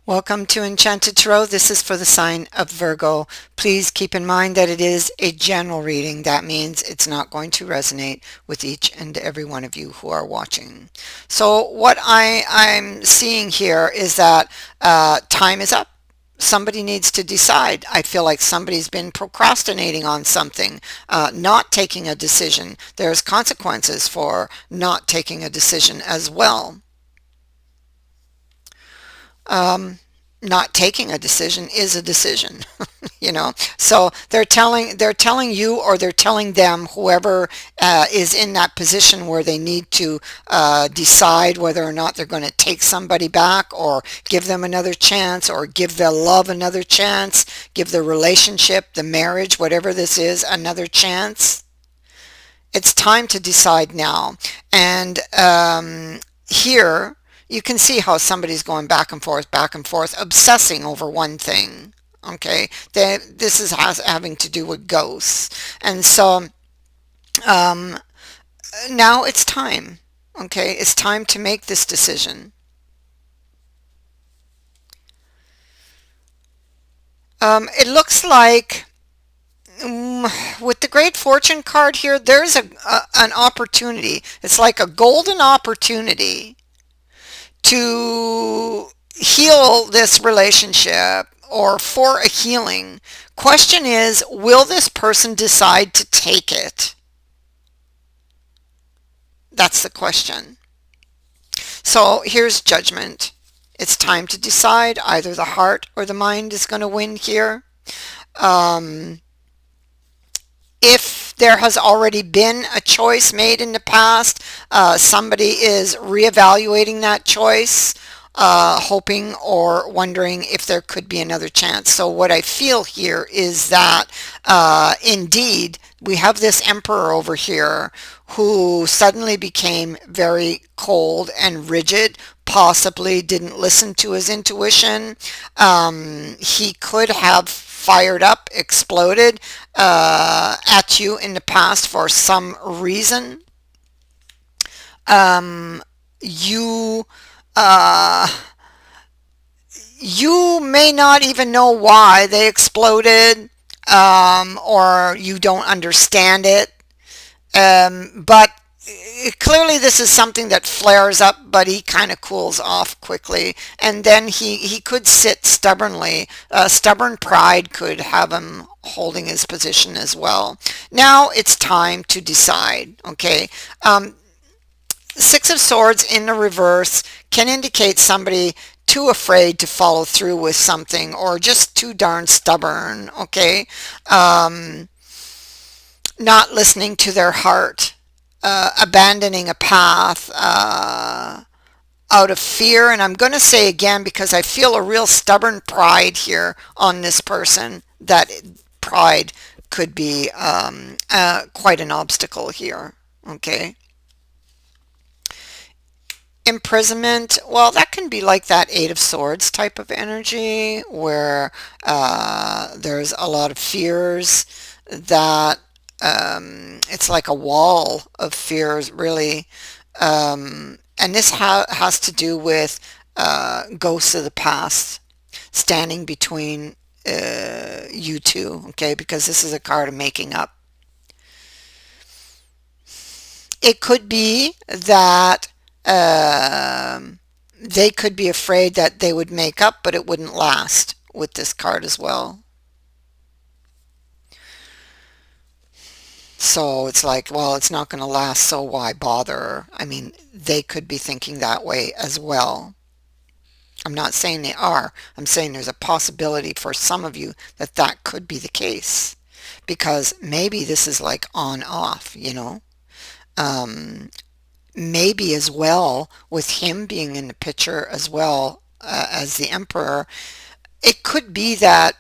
Welcome to Enchanted Tarot. This is for the sign of Virgo. Please keep in mind that it is a general reading. That means it's not going to resonate with each and every one of you who are watching. So what I'm seeing here is that time is up. Somebody needs to decide. I feel like somebody's been procrastinating on something, not taking a decision. There's consequences for not taking a decision as well. Not taking a decision is a decision. So they're telling you, or they're telling them, whoever is in that position where they need to decide whether or not they're going to take somebody back, or give them another chance, or give their love another chance, give the relationship, the marriage, whatever this is, another chance. It's time to decide now. And here you can see how somebody's going back and forth, obsessing over one thing. Okay, this is having to do with ghosts. And so um, now it's time. Okay, it's time to make this decision. It looks like with the Great Fortune card here, there's an opportunity. It's like a golden opportunity to heal this relationship, or for a healing. Question is, will this person decide to take it? That's the question. So here's Judgment. It's time to decide. Either the heart or the mind is going to win here. If there has already been a choice made in the past, somebody is reevaluating that choice, hoping or wondering if there could be another chance. So what I feel here is that indeed we have this emperor over here who suddenly became very cold and rigid, possibly didn't listen to his intuition. He could have fired up, exploded at you in the past for some reason. You you may not even know why they exploded, or you don't understand it. But clearly this is something that flares up, but he kind of cools off quickly, and then he could sit stubbornly. Stubborn pride could have him holding his position as well. Now it's time to decide. Okay. Six of Swords in the reverse can indicate somebody too afraid to follow through with something, or just too darn stubborn. Okay. Not listening to their heart, abandoning a path out of fear. And I'm going to say again, because I feel a real stubborn pride here on this person, that pride could be quite an obstacle here. Okay. Imprisonment, well, that can be like that Eight of Swords type of energy, where there's a lot of fears, that it's like a wall of fears, really. And this has to do with ghosts of the past standing between you two, okay, because this is a card of making up. It could be that they could be afraid that they would make up, but it wouldn't last with this card as well. So it's like, well, it's not going to last, so why bother? I mean, they could be thinking that way as well. I'm not saying they are. I'm saying there's a possibility for some of you that that could be the case, because maybe this is like on off, maybe as well, with him being in the picture as well, as the emperor, it could be that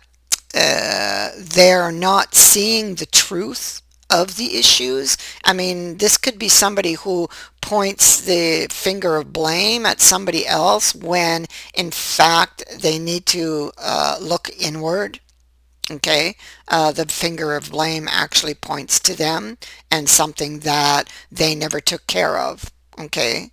they're not seeing the truth of the issues. I mean, this could be somebody who points the finger of blame at somebody else, when in fact they need to look inward. Okay, the finger of blame actually points to them and something that they never took care of. Okay,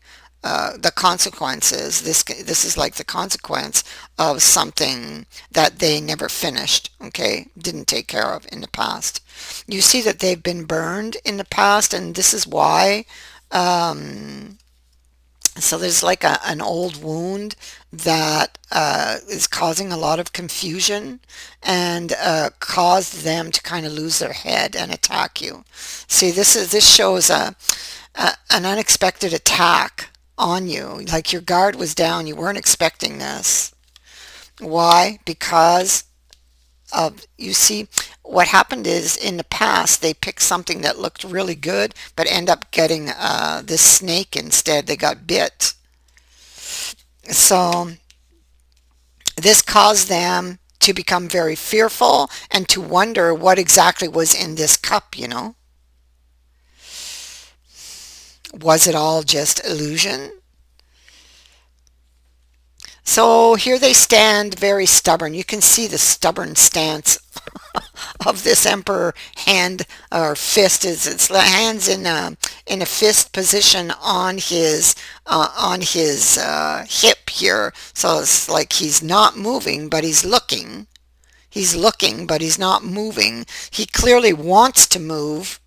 the consequences. This is like the consequence of something that they never finished, okay, didn't take care of in the past. You see that they've been burned in the past, and this is why. Um, so there's like an old wound that is causing a lot of confusion and caused them to kind of lose their head and attack you. See, this shows an unexpected attack on you. Like your guard was down, you weren't expecting this. Why? Because of, you see, what happened is in the past they picked something that looked really good but end up getting this snake instead. They got bit. So this caused them to become very fearful and to wonder what exactly was in this cup, you know. Was it all just illusion? So here they stand very stubborn. You can see the stubborn stance of this emperor hand or fist. Is its hands in a fist position on his hip here. So it's like he's not moving, but he's looking. He's looking, but he's not moving. He clearly wants to move.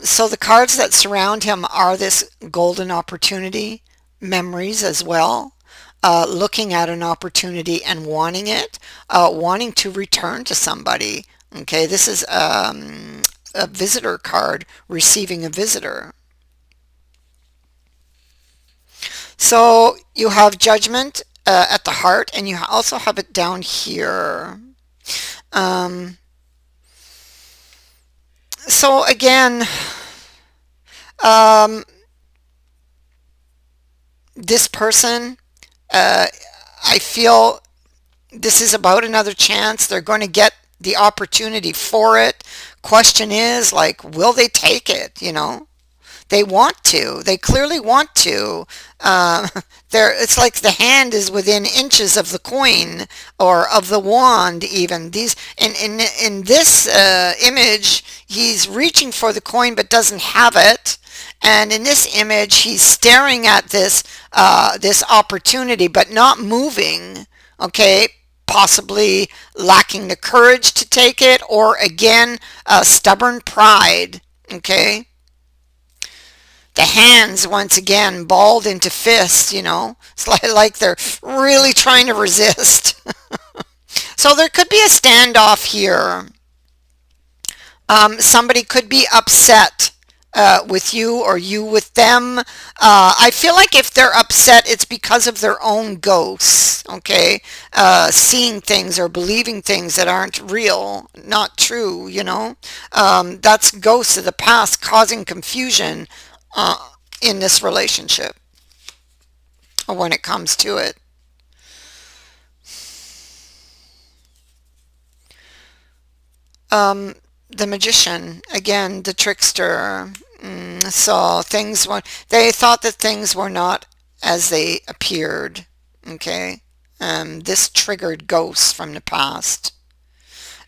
So the cards that surround him are this golden opportunity, memories as well, looking at an opportunity and wanting it, wanting to return to somebody. Okay, this is a visitor card, receiving a visitor. So you have judgment at the heart, and you also have it down here. Um, so again, um, this person, uh, I feel this is about another chance. They're going to get the opportunity for it. Question is, like, will they take it? You know, they want to. They clearly want to. Uh, it's like the hand is within inches of the coin or of the wand. Even these in this image, he's reaching for the coin but doesn't have it. And in this image, he's staring at this opportunity but not moving. Okay, possibly lacking the courage to take it, or again, stubborn pride. Okay, the hands once again balled into fists, you know. It's like they're really trying to resist. So there could be a standoff here. Somebody could be upset with you or you with them. I feel like if they're upset, it's because of their own ghosts, okay? Seeing things or believing things that aren't real, not true, you know? That's ghosts of the past causing confusion in this relationship when it comes to it. The magician, again, the trickster. So they thought that things were not as they appeared. Okay. This triggered ghosts from the past.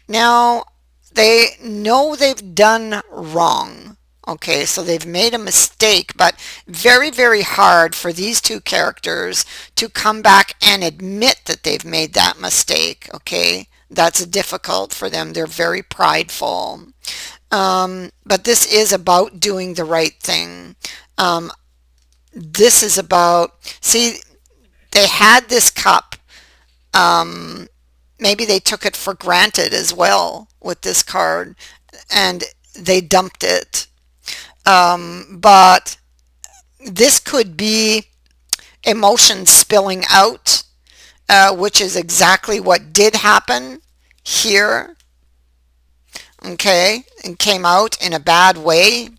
Now, they know they've done wrong. Okay, so they've made a mistake, but very, very hard for these two characters to come back and admit that they've made that mistake. Okay, that's difficult for them. They're very prideful. But this is about doing the right thing. Um, this is about, see, they had this cup. Um, Maybe they took it for granted as well with this card, and they dumped it. But this could be emotions spilling out, which is exactly what did happen here. Okay, and came out in a bad way.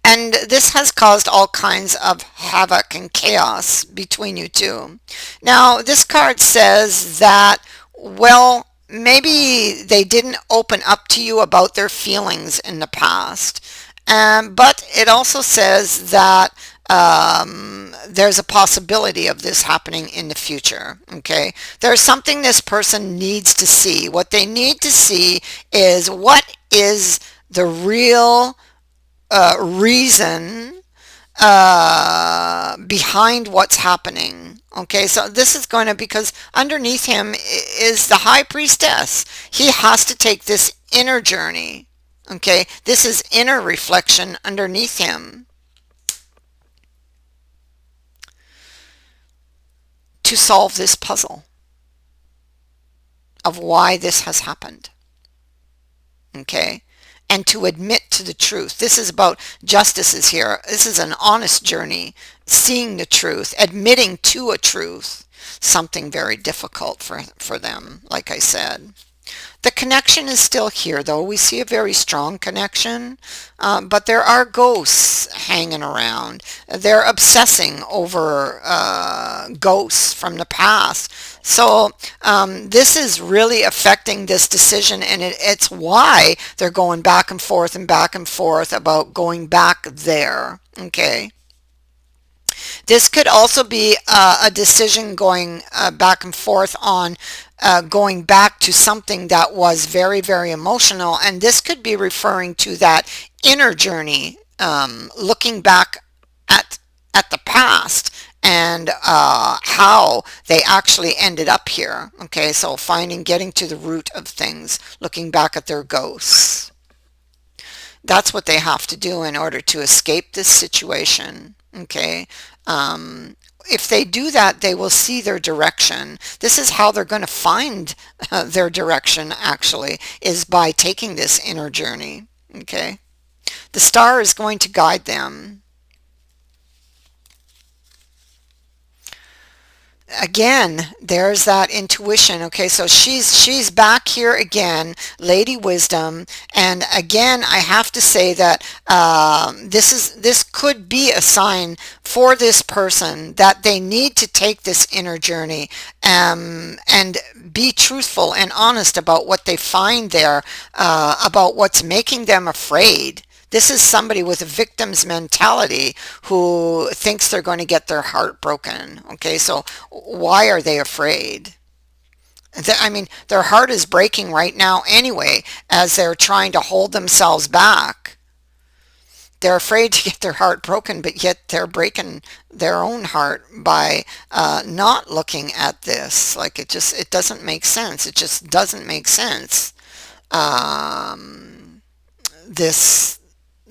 And this has caused all kinds of havoc and chaos between you two. Now, this card says that, well, maybe they didn't open up to you about their feelings in the past. But it also says that there's a possibility of this happening in the future. Okay, there's something this person needs to see. What they need to see is what is the real reason behind what's happening. Okay, so this is going to, because underneath him is the high priestess. He has to take this inner journey. Okay, this is inner reflection underneath him to solve this puzzle of why this has happened. Okay, and to admit to the truth. This is about justices here. This is an honest journey, seeing the truth, admitting to a truth, something very difficult for them, like I said. The connection is still here, though. We see a very strong connection, but there are ghosts hanging around. They're obsessing over ghosts from the past. So this is really affecting this decision, and it's why they're going back and forth about going back there. Okay. This could also be a decision going back and forth on going back to something that was very, very emotional. And this could be referring to that inner journey, looking back at the past and how they actually ended up here. Okay, so getting to the root of things, looking back at their ghosts. That's what they have to do in order to escape this situation. Okay. If they do that, they will see their direction. This is how they're going to find their direction, actually, is by taking this inner journey. Okay. The star is going to guide them. Again, there's that intuition. Okay, so she's back here again, Lady Wisdom, and again, I have to say that this could be a sign for this person that they need to take this inner journey and be truthful and honest about what they find there, about what's making them afraid. This is somebody with a victim's mentality who thinks they're going to get their heart broken. Okay, so why are they afraid? I mean, their heart is breaking right now anyway, as they're trying to hold themselves back. They're afraid to get their heart broken, but yet they're breaking their own heart by not looking at this. Like it doesn't make sense. It just doesn't make sense.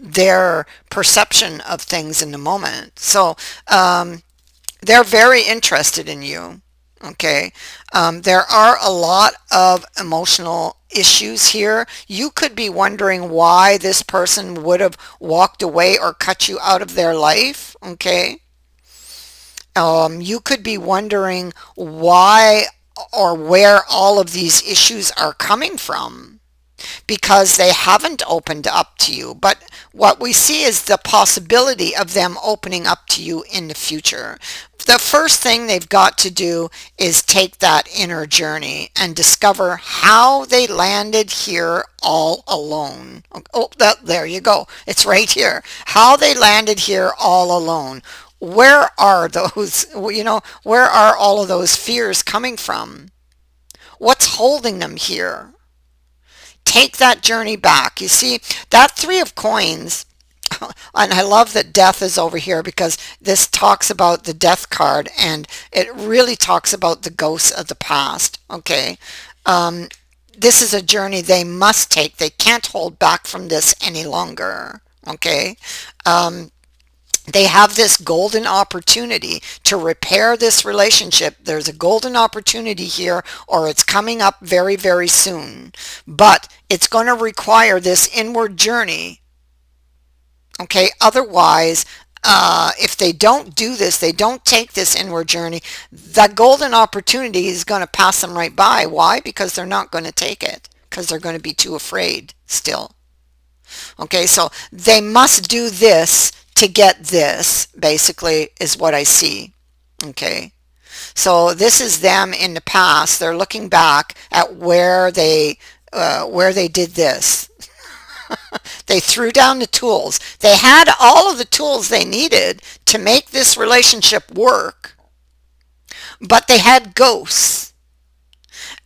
Their perception of things in the moment. So they're very interested in you. Okay. There are a lot of emotional issues here. You could be wondering why this person would have walked away or cut you out of their life. Okay. You could be wondering why or where all of these issues are coming from, because they haven't opened up to you. But what we see is the possibility of them opening up to you in the future. The first thing they've got to do is take that inner journey and discover how they landed here all alone. Oh, there you go. It's right here. How they landed here all alone. Where are those, where are all of those fears coming from? What's holding them here? Take that journey back. You see, that Three of Coins, and I love that death is over here because this talks about the death card, and it really talks about the ghosts of the past. Okay. This is a journey they must take. They can't hold back from this any longer. Okay. They have this golden opportunity to repair this relationship. There's a golden opportunity here, or it's coming up very, very soon. But it's going to require this inward journey. Okay, otherwise, if they don't do this, they don't take this inward journey, that golden opportunity is going to pass them right by. Why? Because they're not going to take it, because they're going to be too afraid still. Okay, so they must do this to get this, basically, is what I see. Okay, so this is them in the past. They're looking back at where they did this. They threw down the tools. They had all of the tools they needed to make this relationship work, but they had ghosts,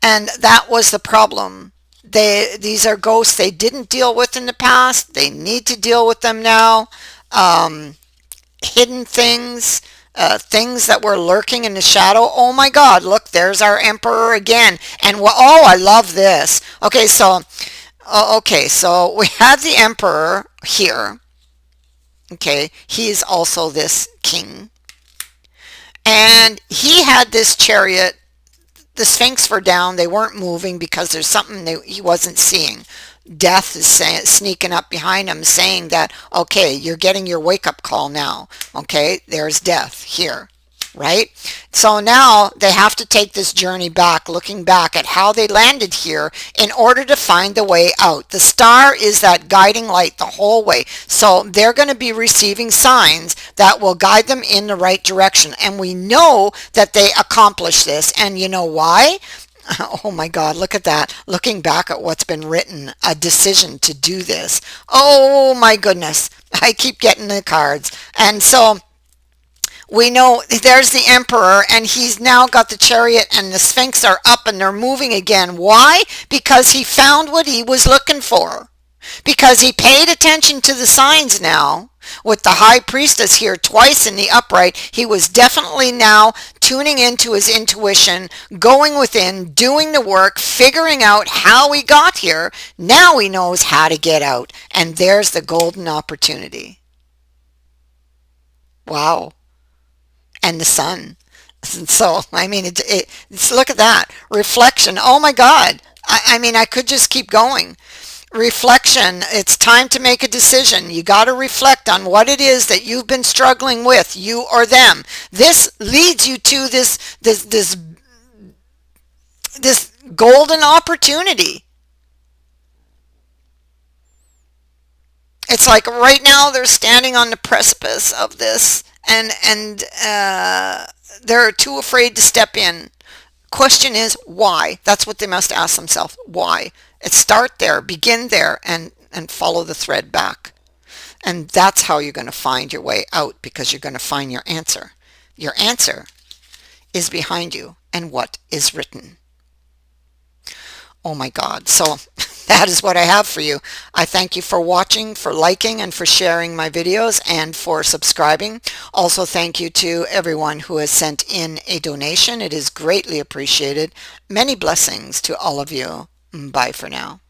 and that was the problem. these are ghosts they didn't deal with in the past. They need to deal with them now. Um, Hidden things, things that were lurking in the shadow. Oh my God, look, there's our emperor again. And oh, I love this. Okay, so we have the emperor here. Okay, he's also this king. And he had this chariot. The Sphinx were down. They weren't moving because there's something he wasn't seeing. Death is sneaking up behind him saying that, okay, you're getting your wake-up call now. Okay, there's death here, right? So now they have to take this journey back, looking back at how they landed here in order to find the way out. The star is that guiding light the whole way. So they're going to be receiving signs that will guide them in the right direction. And we know that they accomplish this. And you know why? Oh my God, look at that. Looking back at what's been written, a decision to do this. Oh my goodness. I keep getting the cards. And so we know there's the emperor, and he's now got the chariot, and the Sphinx are up and they're moving again. Why? Because he found what he was looking for. Because he paid attention to the signs now. With the high priestess here twice in the upright, he was definitely now tuning into his intuition, going within, doing the work, figuring out how he got here. Now he knows how to get out. And there's the golden opportunity. Wow. And the sun. So, I mean, it's look at that. Reflection. Oh my God. I mean, I could just keep going. Reflection. It's time to make a decision. You got to reflect on what it is that you've been struggling with, you or them. This leads you to this golden opportunity. It's like right now they're standing on the precipice of this, and they're too afraid to step in. Question is why? That's what they must ask themselves. Why? Start there, begin there, and follow the thread back. And that's how you're going to find your way out, because you're going to find your answer. Your answer is behind you and what is written. Oh my God. So that is what I have for you. I thank you for watching, for liking, and for sharing my videos, and for subscribing. Also, thank you to everyone who has sent in a donation. It is greatly appreciated. Many blessings to all of you. Bye for now.